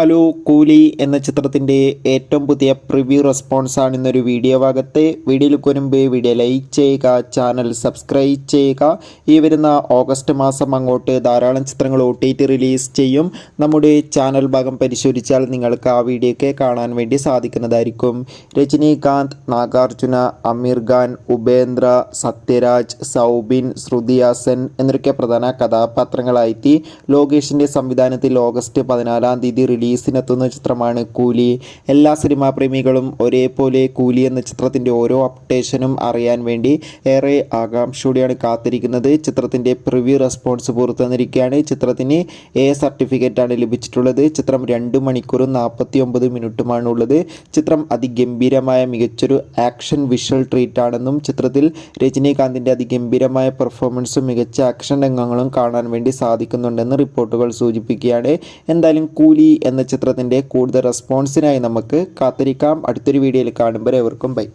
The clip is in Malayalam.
ഹലോ കൂലി എന്ന ചിത്രത്തിൻ്റെ ഏറ്റവും പുതിയ പ്രിവ്യൂ റെസ്പോൺസാണ് ഇന്നൊരു വീഡിയോ ഭാഗത്ത്. വീഡിയോയിലേക്ക് വരുമ്പോൾ വീഡിയോ ലൈക്ക് ചെയ്യുക, ചാനൽ സബ്സ്ക്രൈബ് ചെയ്യുക. ഈ വരുന്ന ഓഗസ്റ്റ് മാസം അങ്ങോട്ട് ധാരാളം ചിത്രങ്ങൾ OTT റിലീസ് ചെയ്യും. നമ്മുടെ ചാനൽ ഭാഗം പരിശോധിച്ചാൽ നിങ്ങൾക്ക് ആ വീഡിയോയൊക്കെ കാണാൻ വേണ്ടി സാധിക്കുന്നതായിരിക്കും. രജനീകാന്ത്, നാഗാർജുന, അമീർ ഖാൻ, ഉപേന്ദ്ര, സത്യരാജ്, സൗബിൻ, ശ്രുതി ഹാസൻ എന്നൊക്കെ പ്രധാന കഥാപാത്രങ്ങളായി ലോകേഷിൻ്റെ സംവിധാനത്തിൽ ഓഗസ്റ്റ് 14-ാം തീയതി റിലീസിനെത്തുന്ന ചിത്രമാണ് കൂലി. എല്ലാ സിനിമാ പ്രേമികളും ഒരേപോലെ കൂലി എന്ന ചിത്രത്തിൻ്റെ ഓരോ അപ്ഡേഷനും അറിയാൻ വേണ്ടി ഏറെ ആകാംക്ഷയോടെയാണ് കാത്തിരിക്കുന്നത്. ചിത്രത്തിൻ്റെ പ്രിവ്യൂ റെസ്പോൺസ് പുറത്തുവന്നിരിക്കുകയാണ്. ചിത്രത്തിന് A സർട്ടിഫിക്കറ്റാണ് ലഭിച്ചിട്ടുള്ളത്. ചിത്രം 2 മണിക്കൂറും 49 മിനിറ്റുമാണ് ഉള്ളത്. ചിത്രം അതിഗംഭീരമായ മികച്ചൊരു ആക്ഷൻ വിഷ്വൽ ട്രീറ്റ് ആണെന്നും ചിത്രത്തിൽ രജനീകാന്തിൻ്റെ അതിഗംഭീരമായ പെർഫോമൻസും മികച്ച ആക്ഷൻ രംഗങ്ങളും കാണാൻ വേണ്ടി സാധിക്കുന്നുണ്ടെന്ന് റിപ്പോർട്ടുകൾ സൂചിപ്പിക്കുകയാണ്. എന്തായാലും കൂലി എന്ന ചിത്രത്തിൻ്റെ കൂടുതൽ റെസ്പോൺസിനായി നമുക്ക് കാത്തിരിക്കാം. അടുത്തൊരു വീഡിയോയിൽ കാണുമ്പോൾ ഏവർക്കും ബൈ.